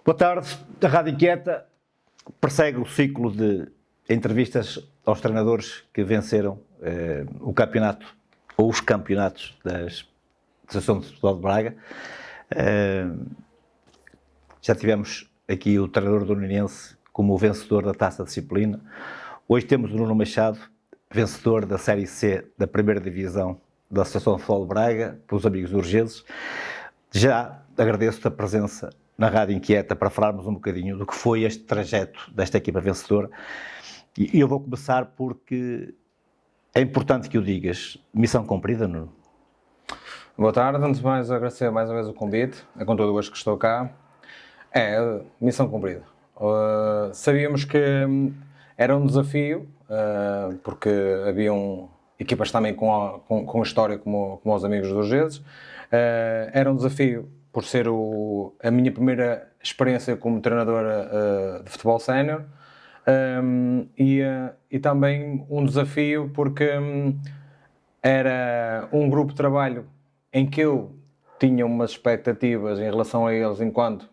Boa tarde. A Rádio Inquieta persegue o ciclo de entrevistas aos treinadores que venceram o campeonato, ou os campeonatos da Associação de Futebol de Braga. Já tivemos aqui o treinador do Unirense como o vencedor da Taça de Disciplina. Hoje temos o Nuno Machado, vencedor da Série C da primeira divisão da Associação de Futebol de Braga, pelos amigos urgeses. Já agradeço a presença na Rádio Inquieta para falarmos um bocadinho do que foi este trajeto desta equipa vencedora. E eu vou começar porque é importante que o digas. Missão cumprida, Nuno? Boa tarde, antes de mais agradecer mais uma vez o convite, é com todo o gosto que estou cá. Missão cumprida. Sabíamos que era um desafio, porque haviam equipas também com história como os amigos dos Urgeses. Era um desafio por ser a minha primeira experiência como treinador de futebol sénior, e também um desafio porque era um grupo de trabalho em que eu tinha umas expectativas em relação a eles enquanto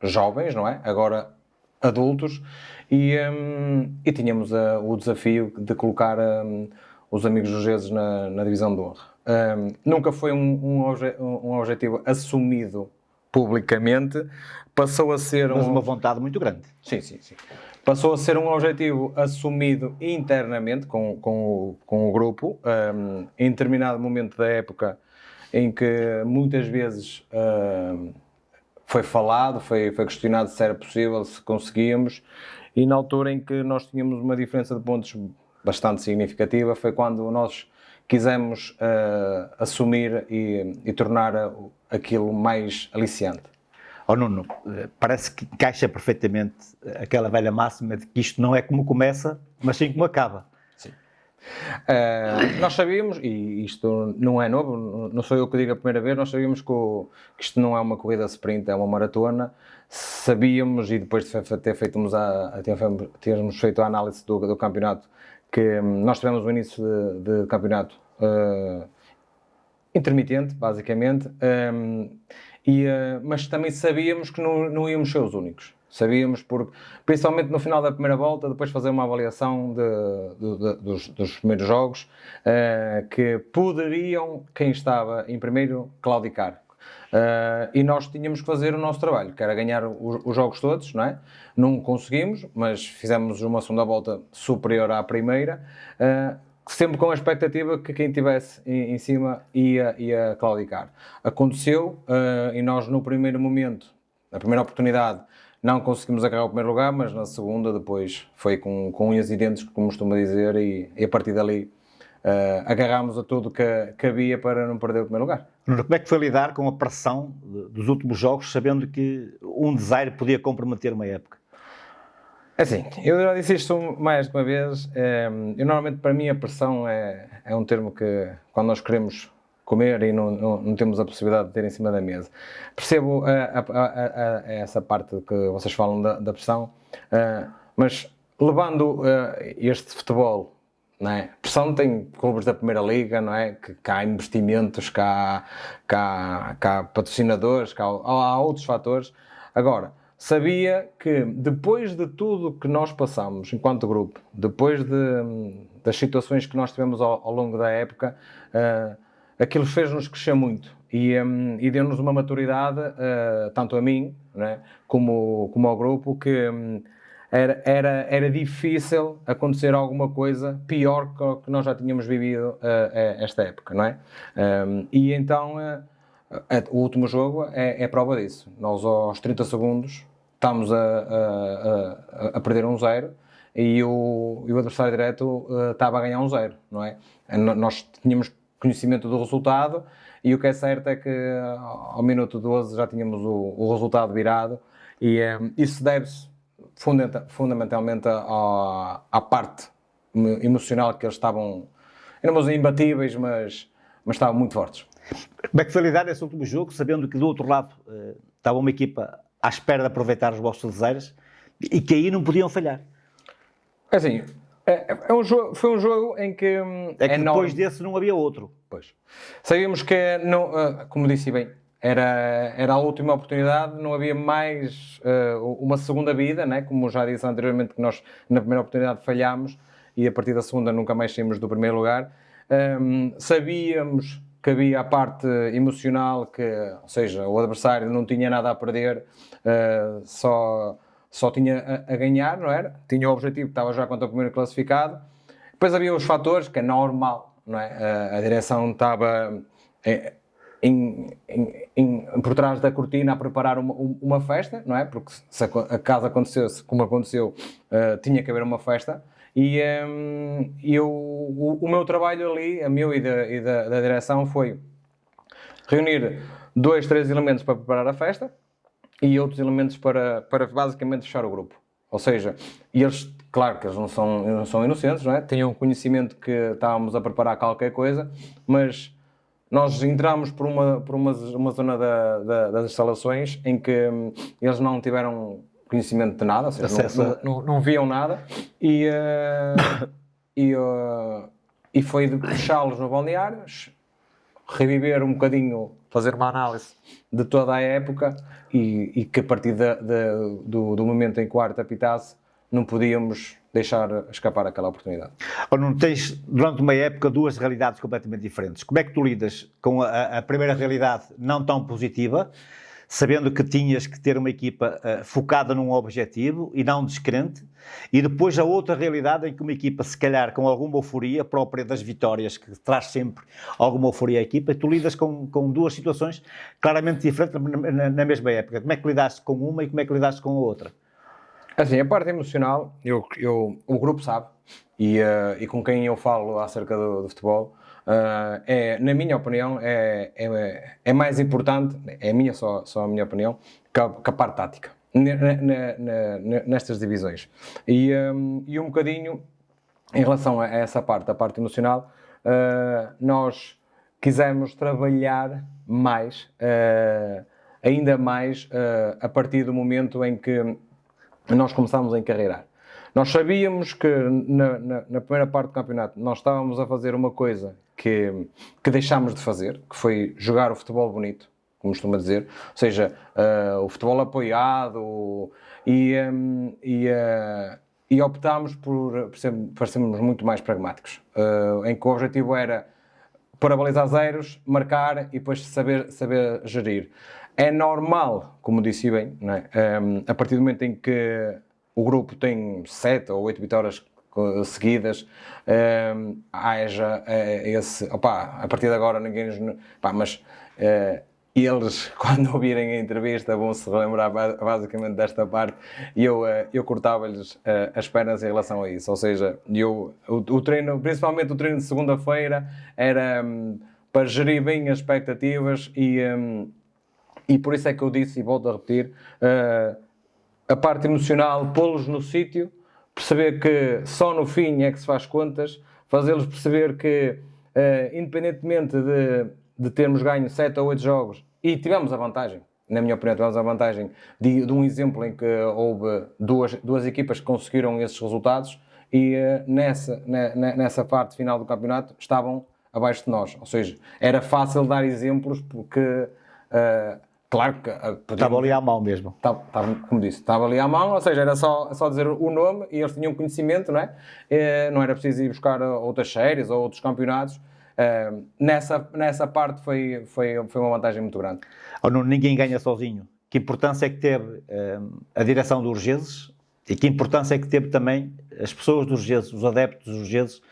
jovens, não é? Agora adultos, e tínhamos o desafio de colocar os amigos urgeses na divisão de honra. Nunca foi um objetivo assumido publicamente, passou a ser Mas uma vontade muito grande. Sim. Passou a ser um objetivo assumido internamente com o grupo, em determinado momento da época em que muitas vezes foi falado, foi questionado se era possível, se conseguíamos, e na altura em que nós tínhamos uma diferença de pontos bastante significativa, foi quando nós quisemos assumir e tornar aquilo mais aliciante. Oh, Nuno, parece que encaixa perfeitamente aquela velha máxima de que isto não é como começa, mas sim como acaba. Sim. Nós sabíamos, e isto não é novo, não sou eu que digo a primeira vez, nós sabíamos que isto não é uma corrida sprint, é uma maratona. Sabíamos, e depois de termos feito a análise do campeonato, que nós tivemos um início de campeonato intermitente, basicamente, mas também sabíamos que não íamos ser os únicos. Sabíamos, principalmente no final da primeira volta, depois fazer uma avaliação dos primeiros jogos, que poderiam, quem estava em primeiro, claudicar. E nós tínhamos que fazer o nosso trabalho, que era ganhar os jogos todos, não é? Não conseguimos, mas fizemos uma segunda volta superior à primeira, sempre com a expectativa que quem estivesse em cima ia claudicar. Aconteceu, e nós no primeiro momento, na primeira oportunidade, não conseguimos agarrar o primeiro lugar, mas na segunda depois foi com unhas e dentes, como costuma dizer, e a partir dali agarrámos a tudo que havia para não perder o primeiro lugar. Nuno, como é que foi lidar com a pressão dos últimos jogos, sabendo que um desaire podia comprometer uma época? Assim, eu já disse isto mais de uma vez. Eu normalmente, para mim, a pressão é um termo que, quando nós queremos comer e não temos a possibilidade de ter em cima da mesa. Percebo essa parte que vocês falam da pressão, mas levando este futebol, não é? Pressão tem clubes da Primeira Liga, não é? Que há investimentos, que há patrocinadores, que há outros fatores. Agora, sabia que depois de tudo que nós passamos enquanto grupo, depois das situações que nós tivemos ao longo da época, aquilo fez-nos crescer muito e deu-nos uma maturidade, tanto a mim, né, como ao grupo, que era difícil acontecer alguma coisa pior que o que nós já tínhamos vivido esta época, não é? E então o último jogo é prova disso. Nós aos 30 segundos estamos a perder 1-0 e o adversário direto estava a ganhar 1-0, não é? Nós tínhamos conhecimento do resultado e o que é certo é que ao minuto 12 já tínhamos o resultado virado e isso deve-se fundamentalmente à parte emocional, que eles estavam, éramos imbatíveis, mas estavam muito fortes. Como é que foi lidar nesse último jogo, sabendo que do outro lado estava uma equipa à espera de aproveitar os vossos desaires e que aí não podiam falhar? Assim, foi um jogo em que... depois desse não havia outro. Pois. Sabíamos que, não, como disse bem, era a última oportunidade, não havia mais uma segunda vida, né? Como já disse anteriormente, que nós na primeira oportunidade falhámos e a partir da segunda nunca mais saímos do primeiro lugar. Sabíamos que havia a parte emocional, ou seja, o adversário não tinha nada a perder, só tinha a ganhar, não era? Tinha o objetivo, estava já contra o primeiro classificado. Depois havia os fatores, que é normal, não é? A direção estava por trás da cortina a preparar uma festa, não é? Porque se a caso acontecesse como aconteceu, tinha que haver uma festa. O meu trabalho ali, a meu e da direção, foi reunir 2, 3 elementos para preparar a festa e outros elementos para basicamente fechar o grupo. Ou seja, eles, claro que eles não são inocentes, não é? Tinham conhecimento que estávamos a preparar qualquer coisa, mas nós entramos por uma zona das instalações em que eles não tiveram conhecimento de nada, ou seja, não viam nada, e foi de puxá-los no balneário, reviver um bocadinho, fazer uma análise de toda a época e que a partir do momento em que o árbitro apitasse não podíamos deixar escapar aquela oportunidade. Ou não tens, durante uma época, duas realidades completamente diferentes. Como é que tu lidas com a primeira realidade não tão positiva, sabendo que tinhas que ter uma equipa focada num objetivo e não descrente, e depois a outra realidade em que uma equipa, se calhar com alguma euforia própria das vitórias, que traz sempre alguma euforia à equipa, e tu lidas com duas situações claramente diferentes na mesma época. Como é que lidaste com uma e como é que lidaste com a outra? Assim, a parte emocional, o grupo sabe, e com quem eu falo acerca do futebol, na minha opinião, é mais importante, só a minha opinião, que a parte tática, nestas divisões. E um bocadinho, em relação a essa parte, a parte emocional, nós quisemos trabalhar mais, ainda mais, a partir do momento em que nós começámos a encarreirar. Nós sabíamos que na primeira parte do campeonato nós estávamos a fazer uma coisa que deixámos de fazer, que foi jogar o futebol bonito, como costuma dizer, ou seja, o futebol apoiado, e optámos por sermos muito mais pragmáticos, em que o objetivo era pôr a baliza a zeros, marcar e depois saber gerir. É normal, como disse bem, não é? A partir do momento em que o grupo tem 7 ou 8 vitórias seguidas, haja esse... a partir de agora ninguém nos... mas eles, quando ouvirem a entrevista, vão se relembrar basicamente desta parte, e eu cortava-lhes as pernas em relação a isso. Ou seja, o treino, principalmente o treino de segunda-feira, era para gerir bem as expectativas e por isso é que eu disse, e volto a repetir, a parte emocional, pô-los no sítio, perceber que só no fim é que se faz contas, fazê-los perceber que, independentemente de termos ganho 7 ou 8 jogos, e tivemos a vantagem, na minha opinião, tivemos a vantagem de um exemplo em que houve duas equipas que conseguiram esses resultados e nessa parte final do campeonato estavam abaixo de nós. Ou seja, era fácil dar exemplos porque... claro que... Estava ali à mão mesmo. Estava, como disse, estava ali à mão, ou seja, era só dizer o nome e eles tinham conhecimento, não é? Não era preciso ir buscar outras séries ou outros campeonatos. Nessa parte foi uma vantagem muito grande. Ninguém ganha sozinho. Que importância é que teve a direção do Urgeses e que importância é que teve também as pessoas do Urgeses, os adeptos do Urgeses,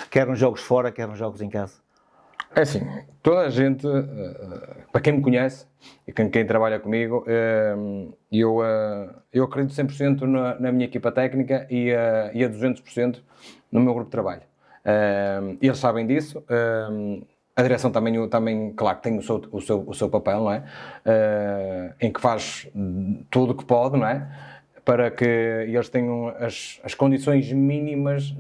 quer nos jogos fora, quer nos jogos em casa? É assim, toda a gente, para quem me conhece e quem trabalha comigo, eu acredito 100% na minha equipa técnica e a 200% no meu grupo de trabalho. Eles sabem disso, a direção também, claro, que tem o seu papel, não é? Em que faz tudo o que pode, não é? Para que eles tenham as condições mínimas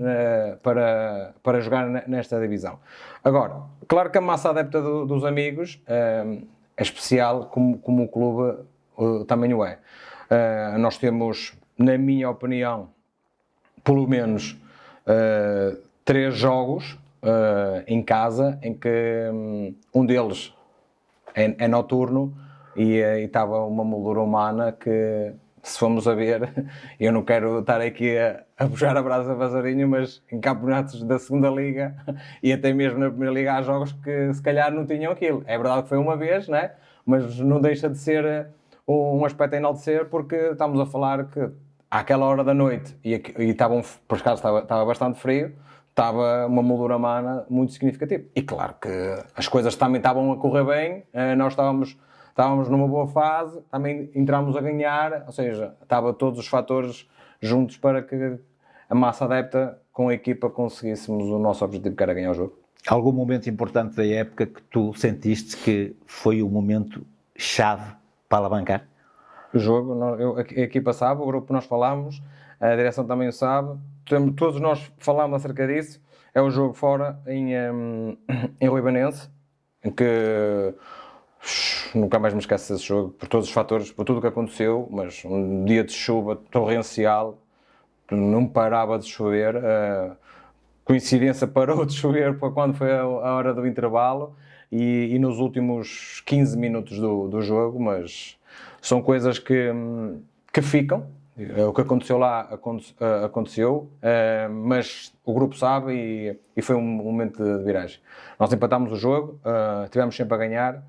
para jogar nesta divisão. Agora, claro que a massa adepta dos amigos é especial, como o clube também o é. Nós temos, na minha opinião, pelo menos 3 jogos em casa, em que um deles é noturno e estava uma moldura humana que, se formos a ver, eu não quero estar aqui a puxar a brasa vazarinho, mas em campeonatos da segunda liga e até mesmo na primeira liga há jogos que se calhar não tinham aquilo. É verdade que foi uma vez, né? Mas não deixa de ser um aspecto a enaltecer, porque estamos a falar que àquela hora da noite e estavam, por acaso estava bastante frio, estava uma moldura humana muito significativa. E claro que as coisas também estavam a correr bem, nós estávamos numa boa fase, também entramos a ganhar, ou seja, estava todos os fatores juntos para que a massa adepta com a equipa conseguíssemos o nosso objetivo, que era ganhar o jogo. Algum momento importante da época que tu sentiste que foi o momento chave para alavancar? O jogo, a equipa sabe, o grupo nós falámos, a direção também o sabe, todos nós falámos acerca disso. É o jogo fora em Libanense, em que nunca mais me esqueço desse jogo, por todos os fatores, por tudo o que aconteceu, mas um dia de chuva torrencial, não parava de chover, coincidência parou de chover para quando foi a hora do intervalo e nos últimos 15 minutos do jogo, mas são coisas que ficam. O que aconteceu lá aconteceu, mas o grupo sabe e foi um momento de viragem. Nós empatámos o jogo, tivemos sempre a ganhar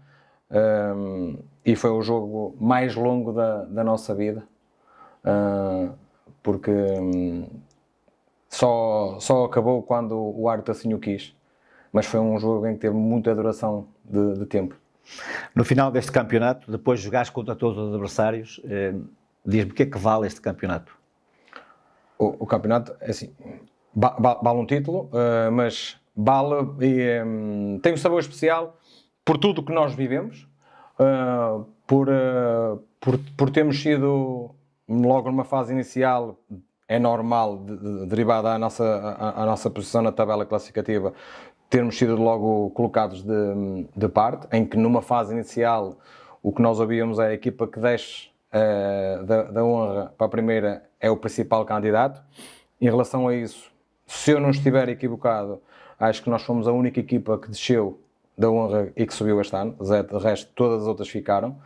e foi o jogo mais longo da nossa vida, porque só acabou quando o árbitro assim o quis, mas foi um jogo em que teve muita duração de tempo. No final deste campeonato, depois de jogares contra todos os adversários, diz-me o que é que vale este campeonato? O campeonato, é assim, vale um título, mas vale e tem um sabor especial por tudo o que nós vivemos, por termos sido, logo numa fase inicial, é normal, derivada à nossa posição na tabela classificativa, termos sido logo colocados de parte, em que numa fase inicial o que nós ouvíamos é a equipa que desce da honra para a primeira é o principal candidato. Em relação a isso, se eu não estiver equivocado, acho que nós fomos a única equipa que desceu da honra e que subiu este ano. De resto, todas as outras ficaram.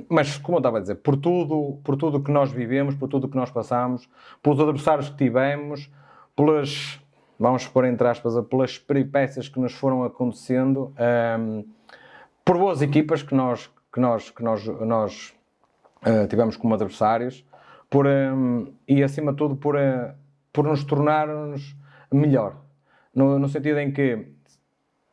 Mas, como eu estava a dizer, por tudo que nós vivemos, por tudo que nós passamos, pelos adversários que tivemos, pelas, vamos pôr entre aspas, pelas peripécias que nos foram acontecendo, por boas equipas que nós tivemos como adversários, e acima de tudo por nos tornarmos melhor, no sentido em que,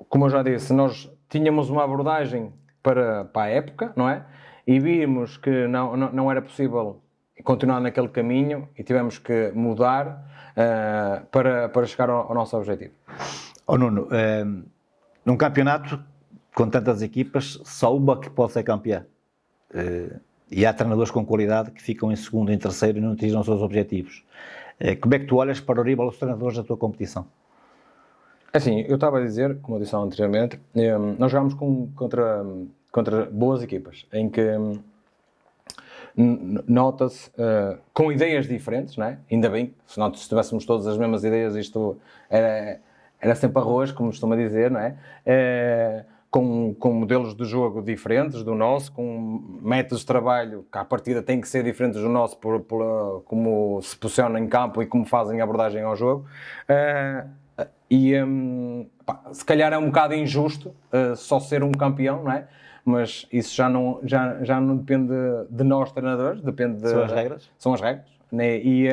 como eu já disse, nós tínhamos uma abordagem para a época, não é? E vimos que não era possível continuar naquele caminho e tivemos que mudar para chegar ao nosso objetivo. Oh, Nuno, num campeonato com tantas equipas, só uma que pode ser campeã. E há treinadores com qualidade que ficam em segundo, em terceiro e não atingem os seus objetivos. Como é que tu olhas para o nível dos treinadores da tua competição? Assim, eu estava a dizer, como eu disse anteriormente, nós jogámos contra boas equipas, em que nota-se com ideias diferentes, não é? Ainda bem, se nós tivéssemos todas as mesmas ideias, isto era sempre arroz, como costuma dizer, não é? Com modelos de jogo diferentes do nosso, com métodos de trabalho que à partida têm que ser diferentes do nosso como se posicionam em campo e como fazem a abordagem ao jogo. Se calhar é um bocado injusto só ser um campeão, não é? Mas isso já não depende de nós treinadores, depende São as regras? São as regras, né? E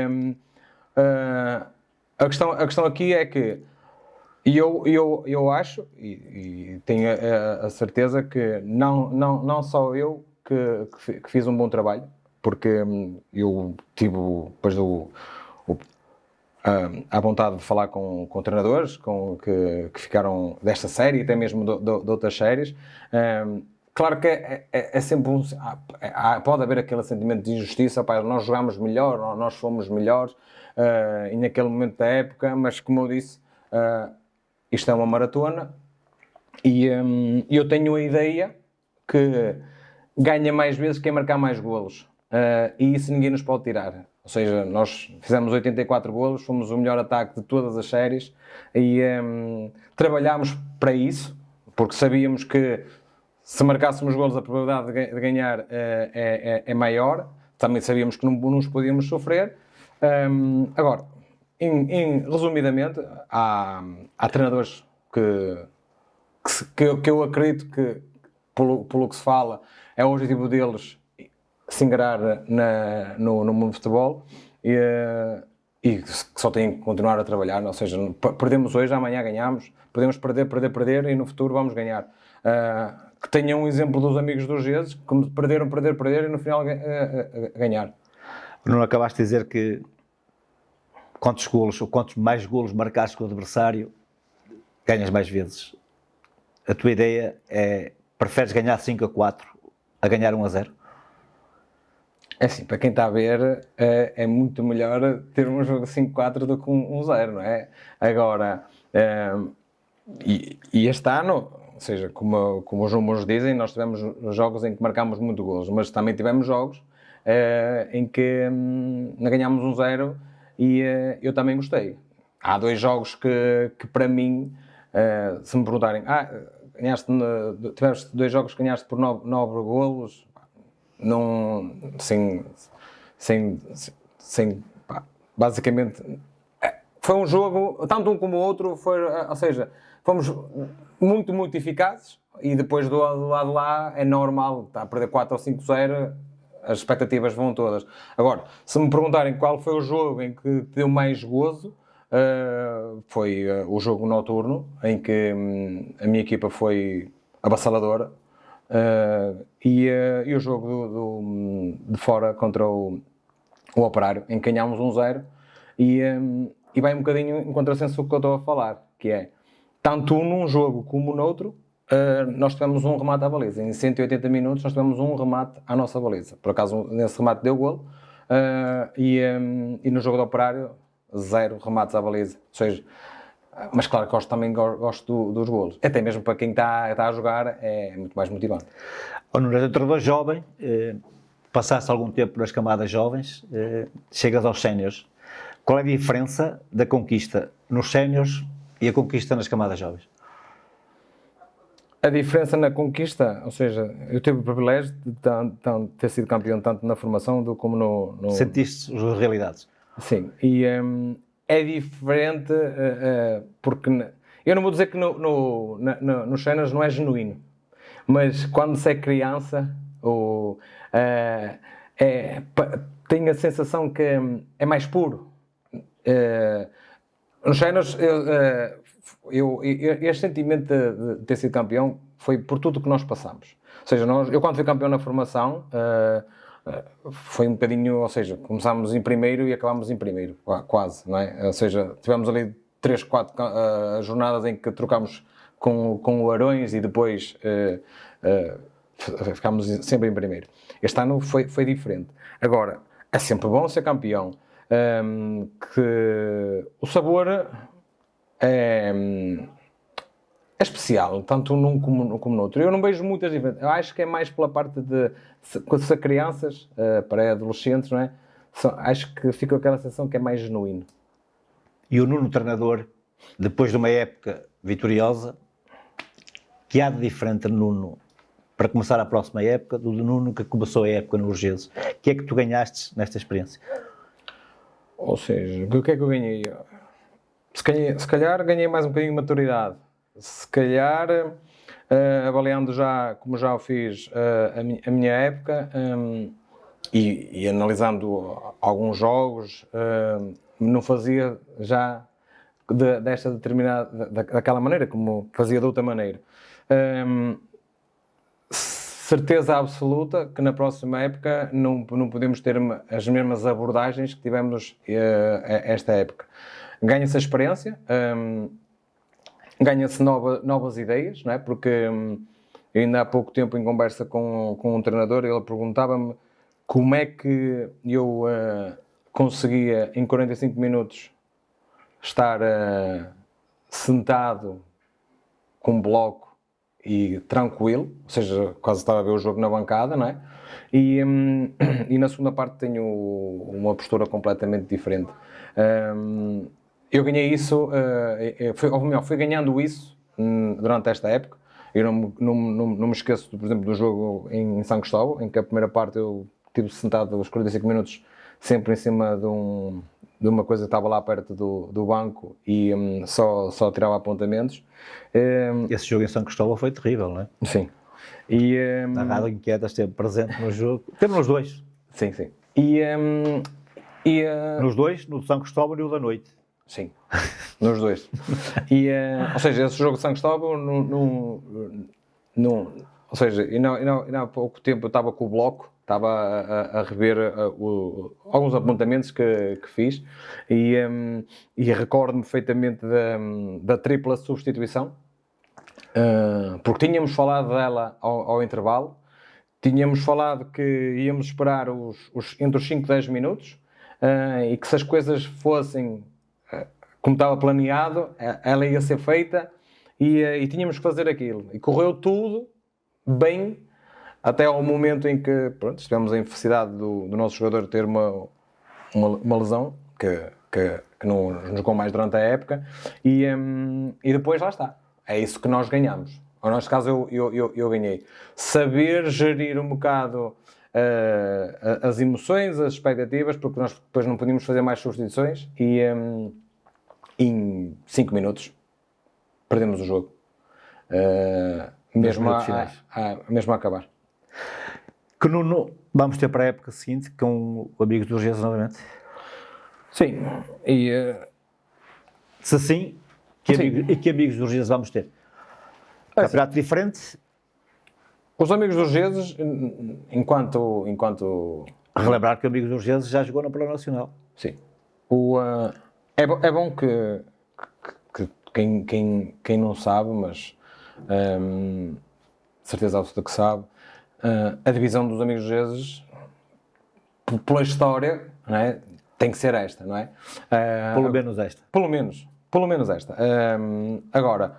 a questão aqui é que eu acho e tenho a certeza que não só eu que fiz um bom trabalho, porque eu tive depois à vontade de falar com treinadores que ficaram desta série e até mesmo de outras séries. Claro que é sempre pode haver aquele sentimento de injustiça, pá, nós jogámos melhor, nós fomos melhores e naquele momento da época, mas como eu disse, isto é uma maratona e eu tenho a ideia que ganha mais vezes quem marcar mais golos, e isso ninguém nos pode tirar. Ou seja, nós fizemos 84 golos, fomos o melhor ataque de todas as séries e trabalhámos para isso, porque sabíamos que se marcássemos golos, a probabilidade de ganhar é maior. Também sabíamos que não nos podíamos sofrer. Agora, resumidamente, há treinadores que eu acredito que, pelo que se fala, é o objetivo deles se ingrar no mundo do futebol e que só têm que continuar a trabalhar. Ou seja, perdemos hoje, amanhã ganhamos, podemos perder e no futuro vamos ganhar. Que tenham um exemplo dos amigos dos Jesus, que perderam e no final ganhar. Não acabaste de dizer que quantos mais golos marcaste com o adversário, ganhas mais vezes. A tua ideia é, preferes ganhar 5-4 a ganhar 1-0? É assim, para quem está a ver, é muito melhor ter um jogo 5-4 do que 1-0, não é? Agora, e este ano, ou seja, como os números dizem, nós tivemos jogos em que marcámos muito golos, mas também tivemos jogos em que ganhámos 1-0 e eu também gostei. Há 2 jogos que para mim, se me perguntarem, tiveste 2 jogos que ganhaste por 9 golos, não, basicamente, foi um jogo, tanto um como o outro, ou seja, fomos muito, muito eficazes e depois do lado lá é normal, está a perder 4 ou 5-0, as expectativas vão todas. Agora, se me perguntarem qual foi o jogo em que deu mais gozo, foi o jogo noturno, em que a minha equipa foi avassaladora, e o jogo de fora contra o Operário, em que ganhámos 1-0, e vai um bocadinho em contrassenso do que eu estou a falar, que é, tanto num jogo como no outro, nós tivemos um remate à baliza. Em 180 minutos nós tivemos um remate à nossa baliza. Por acaso, nesse remate deu golo, e no jogo do Operário, 0 remates à baliza. Ou seja, mas claro que também gosto dos golos. Até mesmo para quem está a jogar, é muito mais motivante. Nuno, és um treinador jovem, passaste algum tempo nas camadas jovens, chegas aos séniores. Qual é a diferença da conquista nos séniores e a conquista nas camadas jovens? A diferença na conquista, ou seja, eu tive o privilégio de ter sido campeão tanto na formação como no... Sentiste as realidades? Sim, e é diferente porque eu não vou dizer que nos cenas não é genuíno, mas quando se é criança tenho a sensação que é mais puro. Nos cenas, este sentimento de ter sido campeão foi por tudo que nós passamos. Ou seja, eu quando fui campeão na formação, foi um bocadinho, ou seja, começámos em primeiro e acabámos em primeiro, quase, não é? Ou seja, tivemos ali 3, 4 jornadas em que trocámos com o Arões e depois ficámos sempre em primeiro. Este ano foi diferente. Agora, é sempre bom ser campeão, que o sabor é especial, tanto num como no outro. Eu não vejo muitas diferenças. Eu acho que é mais pela parte de se crianças, pré-adolescentes, não é? Acho que fica aquela sensação que é mais genuíno. E o Nuno treinador, depois de uma época vitoriosa, que há de diferente no Nuno para começar a próxima época do Nuno que começou a época no Urgeses? O que é que tu ganhaste nesta experiência? Ou seja, o que é que eu ganhei? Se calhar ganhei mais um bocadinho de maturidade. Se calhar, avaliando já, como já o fiz, a minha época, e analisando alguns jogos, não fazia já desta determinada, daquela maneira, como fazia de outra maneira. Certeza absoluta que na próxima época não podemos ter as mesmas abordagens que tivemos esta época. Ganha-se a experiência, ganha-se novas ideias, não é? Porque ainda há pouco tempo, em conversa com um treinador, ele perguntava-me como é que eu conseguia, em 45 minutos, estar sentado com um bloco e tranquilo, ou seja, quase estava a ver o jogo na bancada, não é? E na segunda parte tenho uma postura completamente diferente. Eu ganhei isso, fui ganhando isso durante esta época. Eu não me esqueço, por exemplo, do jogo em São Cristóvão, em que a primeira parte eu estive sentado os 45 minutos sempre em cima de uma coisa que estava lá perto do banco e só tirava apontamentos. Esse jogo em São Cristóvão foi terrível, não é? Sim. E, A Rádio Inquieta esteve presente no jogo. Temos nos dois. sim. Nos dois, no de São Cristóvão e o da noite. Sim, nos dois. Ou seja, esse jogo de São Cristóvão, ou seja, ainda há pouco tempo eu estava com o bloco, estava a rever alguns apontamentos que fiz e recordo-me perfeitamente da tripla substituição, porque tínhamos falado dela ao intervalo, tínhamos falado que íamos esperar entre os 5 e 10 minutos e que se as coisas fossem como estava planeado, ela ia ser feita e tínhamos que fazer aquilo. E correu tudo bem até ao momento em que tivemos a infelicidade do nosso jogador ter uma lesão que não nos jogou mais durante a época e depois lá está. É isso que nós ganhamos. No nosso caso eu ganhei. Saber gerir um bocado as emoções, as expectativas, porque nós depois não podíamos fazer mais substituições e em 5 minutos perdemos o jogo. Mesmo a acabar. Que vamos ter para a época seguinte com o Amigos dos Urgências novamente? Sim. Se sim, que Amigos dos Urgências vamos ter? Campeonato diferente? Os Amigos dos Urgências, enquanto... Relembrar que o Amigos dos Urgências já jogou no Plano Nacional. Sim. É bom que quem não sabe, mas certeza absoluta que sabe, a divisão dos Amigos dos Urgências, pela história, não é? Tem que ser esta, não é? Pelo menos esta. Pelo menos esta. Agora,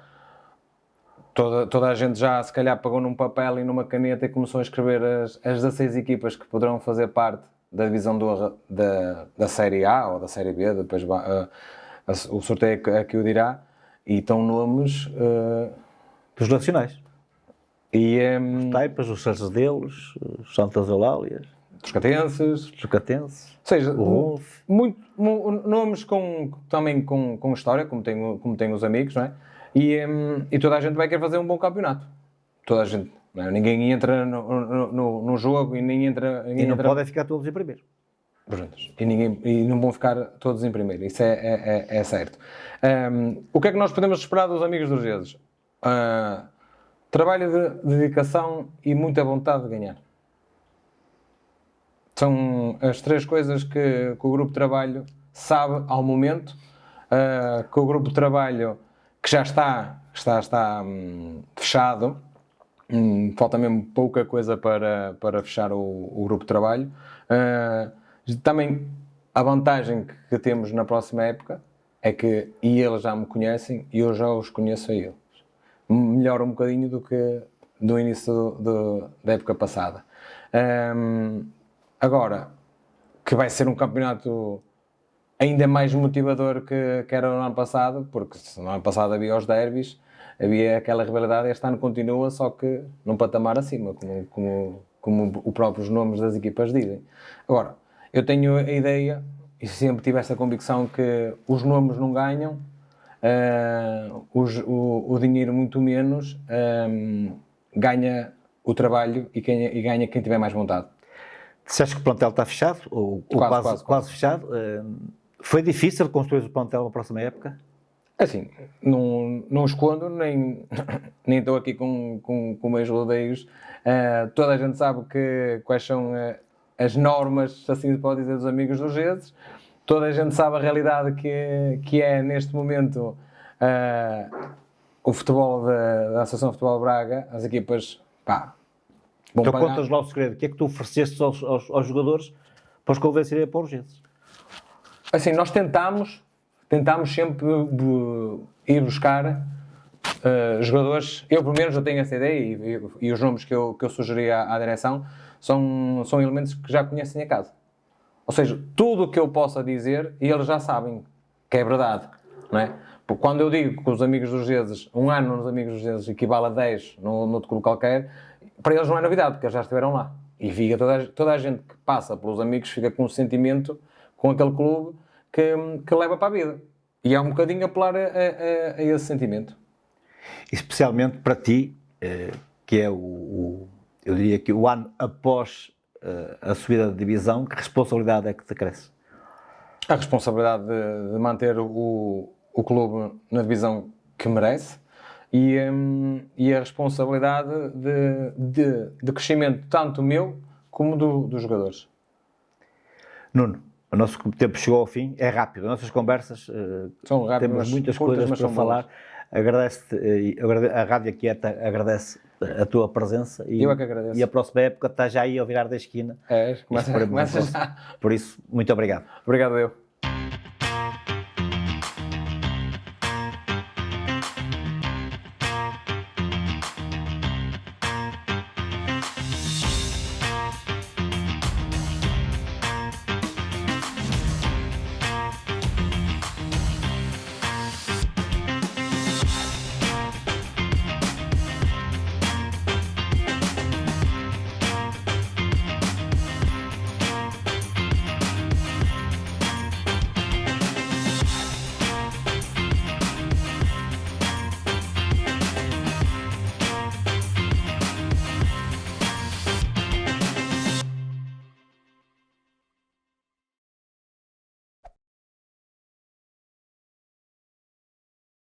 toda a gente já se calhar pegou num papel e numa caneta e começou a escrever as 16 equipas que poderão fazer parte da divisão da Série A ou da Série B, depois o sorteio é que o dirá, e estão nomes dos nacionais. Os Taipas, os Santos deles, os Santas Eulálias, dos Catenses. Ou seja, nomes também com história, como tem os Amigos, não é? E toda a gente vai querer fazer um bom campeonato. Toda a gente. Não é? Ninguém entra no jogo e nem entra... E não podem ficar todos em primeiro. E não vão ficar todos em primeiro. Isso é certo. O que é que nós podemos esperar dos Amigos dos Urgências? Trabalho de dedicação e muita vontade de ganhar. São as 3 coisas que o grupo de trabalho sabe ao momento, que o grupo de trabalho que já está fechado, falta mesmo pouca coisa para fechar o grupo de trabalho. Também a vantagem que temos na próxima época é que eles já me conhecem e eu já os conheço a eles. Melhor um bocadinho do que do início da época passada. Agora, que vai ser um campeonato ainda mais motivador que era no ano passado, porque se no ano passado havia os derbys, havia aquela rivalidade, este ano continua, só que num patamar acima, como os próprios nomes das equipas dizem. Agora, eu tenho a ideia, e sempre tive essa convicção, que os nomes não ganham, o dinheiro muito menos, ganha o trabalho e ganha quem tiver mais vontade. Disseste que o plantel está fechado, ou quase fechado. Foi difícil construir o plantel na próxima época? Assim, não escondo, nem estou aqui com meus rodeios. Toda a gente sabe quais são as normas, assim se pode dizer, dos Amigos dos Urgências. Toda a gente sabe a realidade que é neste momento o futebol da Associação de Futebol de Braga. As equipas, vão então pagar. Contas lá o segredo. O que é que tu ofereceste aos jogadores para os convencerem a pôr Urgências? Assim, nós tentámos sempre ir buscar jogadores. Eu, pelo menos, eu tenho essa ideia e os nomes que eu sugeri à direção são elementos que já conhecem a casa. Ou seja, tudo o que eu possa dizer, eles já sabem que é verdade, não é? Quando eu digo que os amigos dos Vezes, um ano nos amigos dos Vezes equivale a 10 no outro clube qualquer, para eles não é novidade, porque eles já estiveram lá. E fica toda a gente que passa pelos amigos fica com um sentimento com aquele clube que leva para a vida. E é um bocadinho apelar a esse sentimento. Especialmente para ti, que é eu diria que o ano após a subida de divisão, que responsabilidade é que te acresce? A responsabilidade de manter o clube na divisão que merece e a responsabilidade de crescimento tanto meu como dos jogadores. Nuno, o nosso tempo chegou ao fim, é rápido, as nossas conversas São rápidas, temos muitas curtas, coisas mas para são falar. boas. Agradeço-te, a Rádio Aquieta agradece a tua presença Eu é que agradeço. e a próxima época está já aí ao virar da esquina. É, E esperemos começa no próximo. já. Por isso, muito obrigado. Obrigado, eu.